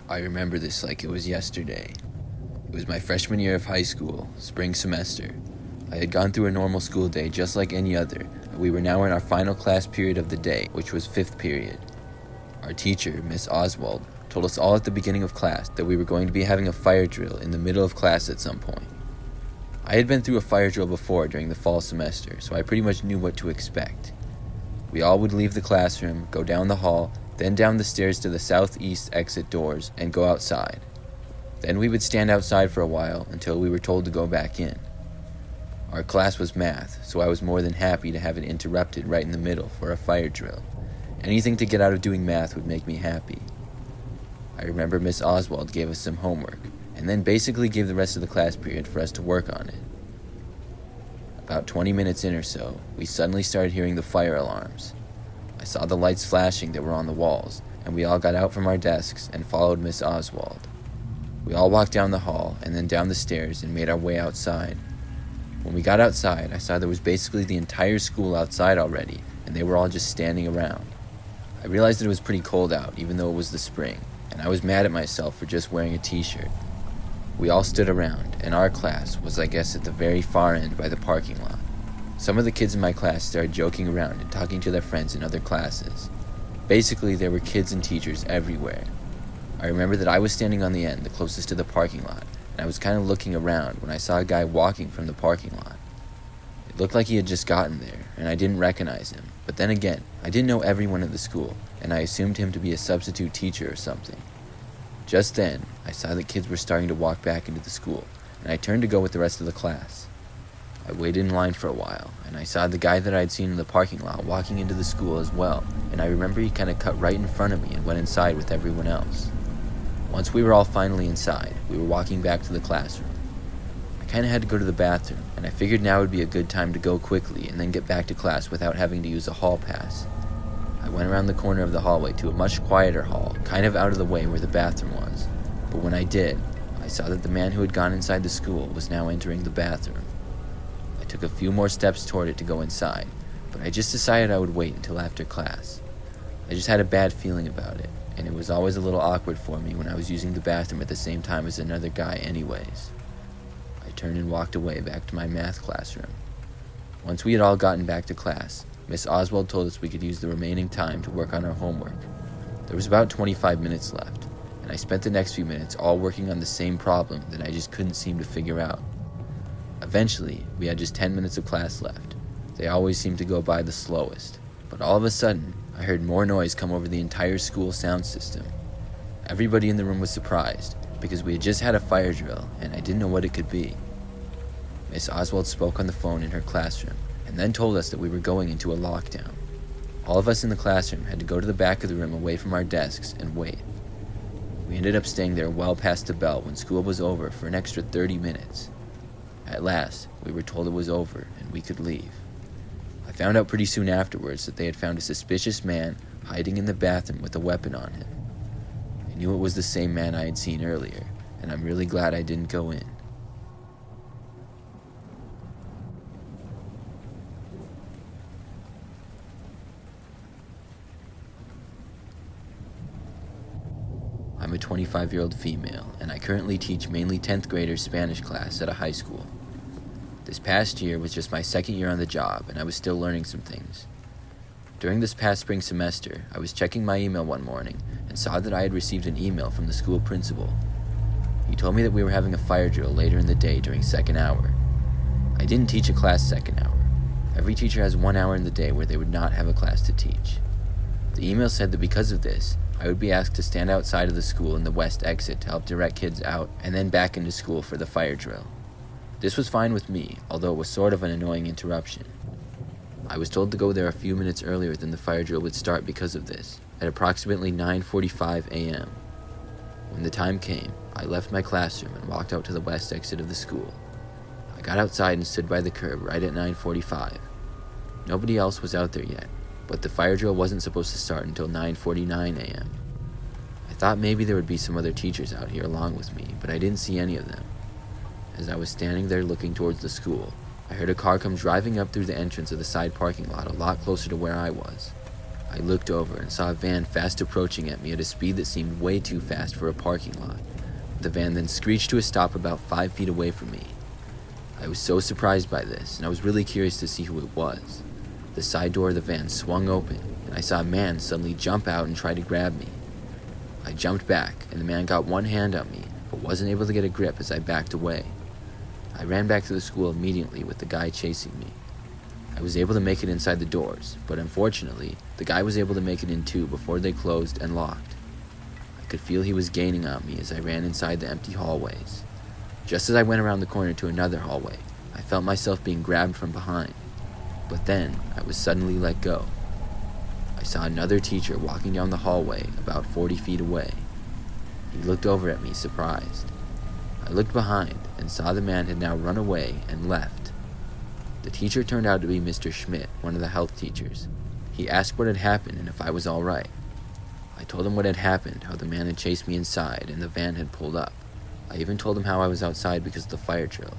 I remember this like it was yesterday. It was my freshman year of high school, spring semester. I had gone through a normal school day just like any other, and we were now in our final class period of the day, which was fifth period. Our teacher, Miss Oswald, told us all at the beginning of class that we were going to be having a fire drill in the middle of class at some point. I had been through a fire drill before during the fall semester, so I pretty much knew what to expect. We all would leave the classroom, go down the hall, then down the stairs to the southeast exit doors, and go outside. Then we would stand outside for a while until we were told to go back in. Our class was math, so I was more than happy to have it interrupted right in the middle for a fire drill. Anything to get out of doing math would make me happy. I remember Miss Oswald gave us some homework, and then basically gave the rest of the class period for us to work on it. About 20 minutes in or so, we suddenly started hearing the fire alarms. I saw the lights flashing that were on the walls, and we all got out from our desks and followed Miss Oswald. We all walked down the hall and then down the stairs and made our way outside. When we got outside, I saw there was basically the entire school outside already, and they were all just standing around. I realized that it was pretty cold out, even though it was the spring, and I was mad at myself for just wearing a t-shirt. We all stood around, and our class was, I guess, at the very far end by the parking lot. Some of the kids in my class started joking around and talking to their friends in other classes. Basically, there were kids and teachers everywhere. I remember that I was standing on the end, the closest to the parking lot, and I was kind of looking around when I saw a guy walking from the parking lot. It looked like he had just gotten there, and I didn't recognize him. But then again, I didn't know everyone at the school, and I assumed him to be a substitute teacher or something. Just then, I saw that kids were starting to walk back into the school, and I turned to go with the rest of the class. I waited in line for a while, and I saw the guy that I had seen in the parking lot walking into the school as well, and I remember he kind of cut right in front of me and went inside with everyone else. Once we were all finally inside, we were walking back to the classroom. I kind of had to go to the bathroom, and I figured now would be a good time to go quickly and then get back to class without having to use a hall pass. I went around the corner of the hallway to a much quieter hall, kind of out of the way where the bathroom was. But when I did, I saw that the man who had gone inside the school was now entering the bathroom. I took a few more steps toward it to go inside, but I just decided I would wait until after class. I just had a bad feeling about it, and it was always a little awkward for me when I was using the bathroom at the same time as another guy anyways. I turned and walked away back to my math classroom. Once we had all gotten back to class, Miss Oswald told us we could use the remaining time to work on our homework. There was about 25 minutes left, and I spent the next few minutes all working on the same problem that I just couldn't seem to figure out. Eventually, we had just 10 minutes of class left. They always seemed to go by the slowest, but all of a sudden, I heard more noise come over the entire school sound system. Everybody in the room was surprised, because we had just had a fire drill, and I didn't know what it could be. Miss Oswald spoke on the phone in her classroom, and then told us that we were going into a lockdown. All of us in the classroom had to go to the back of the room away from our desks and wait. We ended up staying there well past the bell when school was over for an extra 30 minutes. At last, we were told it was over and we could leave. I found out pretty soon afterwards that they had found a suspicious man hiding in the bathroom with a weapon on him. I knew it was the same man I had seen earlier, and I'm really glad I didn't go in. I'm a 25-year-old female, and I currently teach mainly 10th graders Spanish class at a high school. This past year was just my second year on the job, and I was still learning some things. During this past spring semester, I was checking my email one morning and saw that I had received an email from the school principal. He told me that we were having a fire drill later in the day during second hour. I didn't teach a class second hour. Every teacher has 1 hour in the day where they would not have a class to teach. The email said that because of this, I would be asked to stand outside of the school in the west exit to help direct kids out and then back into school for the fire drill. This was fine with me, although it was sort of an annoying interruption. I was told to go there a few minutes earlier than the fire drill would start because of this, at approximately 9:45 a.m. When the time came, I left my classroom and walked out to the west exit of the school. I got outside and stood by the curb right at 9:45. Nobody else was out there yet, but the fire drill wasn't supposed to start until 9:49 a.m. I thought maybe there would be some other teachers out here along with me, but I didn't see any of them. As I was standing there looking towards the school, I heard a car come driving up through the entrance of the side parking lot a lot closer to where I was. I looked over and saw a van fast approaching at me at a speed that seemed way too fast for a parking lot. The van then screeched to a stop about 5 feet away from me. I was so surprised by this, and I was really curious to see who it was. The side door of the van swung open, and I saw a man suddenly jump out and try to grab me. I jumped back, and the man got one hand on me, but wasn't able to get a grip as I backed away. I ran back to the school immediately with the guy chasing me. I was able to make it inside the doors, but unfortunately, the guy was able to make it in too before they closed and locked. I could feel he was gaining on me as I ran inside the empty hallways. Just as I went around the corner to another hallway, I felt myself being grabbed from behind. But then, I was suddenly let go. I saw another teacher walking down the hallway about 40 feet away. He looked over at me, surprised. I looked behind and saw the man had now run away and left. The teacher turned out to be Mr. Schmidt, one of the health teachers. He asked what had happened and if I was all right. I told him what had happened, how the man had chased me inside and the van had pulled up. I even told him how I was outside because of the fire drill.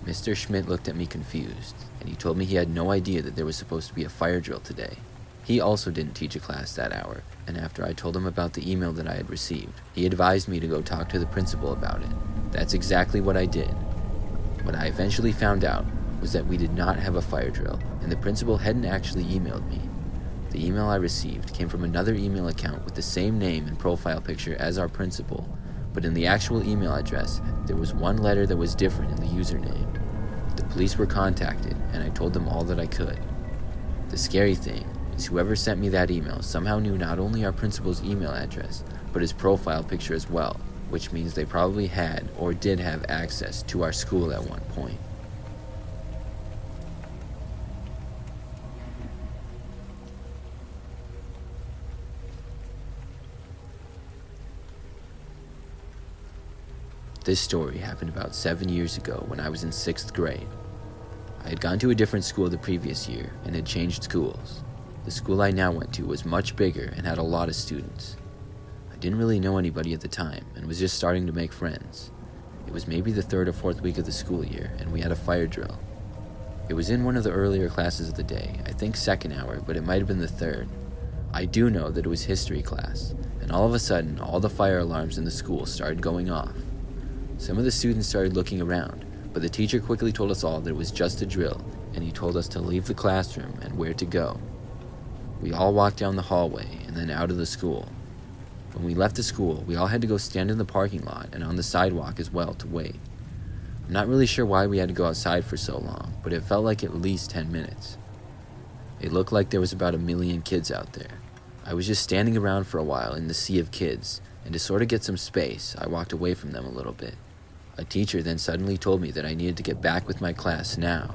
Mr. Schmidt looked at me confused, and he told me he had no idea that there was supposed to be a fire drill today. He also didn't teach a class that hour, and after I told him about the email that I had received, he advised me to go talk to the principal about it. That's exactly what I did. What I eventually found out was that we did not have a fire drill, and the principal hadn't actually emailed me. The email I received came from another email account with the same name and profile picture as our principal, but in the actual email address, there was one letter that was different in the username. The police were contacted, and I told them all that I could. The scary thing is whoever sent me that email somehow knew not only our principal's email address, but his profile picture as well, which means they probably had or did have access to our school at one point. This story happened about 7 years ago when I was in 6th grade. I had gone to a different school the previous year and had changed schools. The school I now went to was much bigger and had a lot of students. I didn't really know anybody at the time and was just starting to make friends. It was maybe the 3rd or 4th week of the school year and we had a fire drill. It was in one of the earlier classes of the day, I think 2nd hour, but it might have been the 3rd. I do know that it was history class, and all of a sudden all the fire alarms in the school started going off. Some of the students started looking around, but the teacher quickly told us all that it was just a drill, and he told us to leave the classroom and where to go. We all walked down the hallway and then out of the school. When we left the school, we all had to go stand in the parking lot and on the sidewalk as well to wait. I'm not really sure why we had to go outside for so long, but it felt like at least 10 minutes. It looked like there was about 1 million kids out there. I was just standing around for a while in the sea of kids, and to sort of get some space, I walked away from them a little bit. A teacher then suddenly told me that I needed to get back with my class now.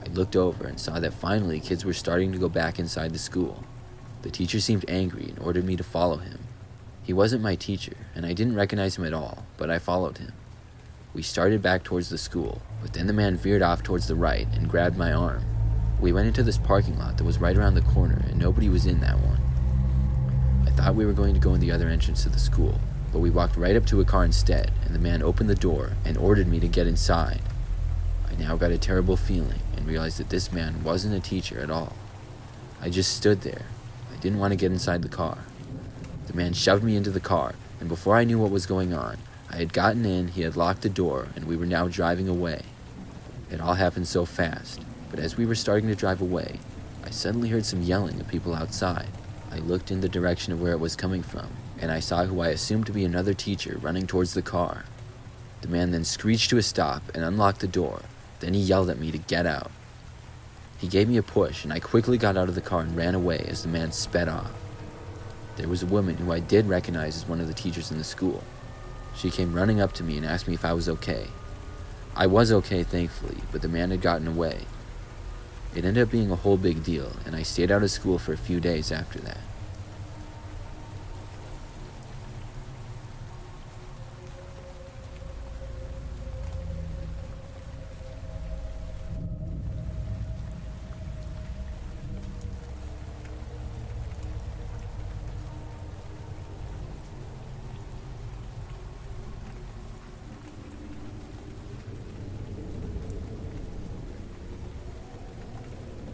I looked over and saw that finally kids were starting to go back inside the school. The teacher seemed angry and ordered me to follow him. He wasn't my teacher, and I didn't recognize him at all, but I followed him. We started back towards the school, but then the man veered off towards the right and grabbed my arm. We went into this parking lot that was right around the corner, and nobody was in that one. I thought we were going to go in the other entrance to the school, but we walked right up to a car instead, and the man opened the door and ordered me to get inside. I now got a terrible feeling and realized that this man wasn't a teacher at all. I just stood there. I didn't want to get inside the car. The man shoved me into the car, and before I knew what was going on, I had gotten in, he had locked the door, and we were now driving away. It all happened so fast, but as we were starting to drive away, I suddenly heard some yelling of people outside. I looked in the direction of where it was coming from, and I saw who I assumed to be another teacher running towards the car. The man then screeched to a stop and unlocked the door. Then he yelled at me to get out. He gave me a push, and I quickly got out of the car and ran away as the man sped off. There was a woman who I did recognize as one of the teachers in the school. She came running up to me and asked me if I was okay. I was okay, thankfully, but the man had gotten away. It ended up being a whole big deal, and I stayed out of school for a few days after that.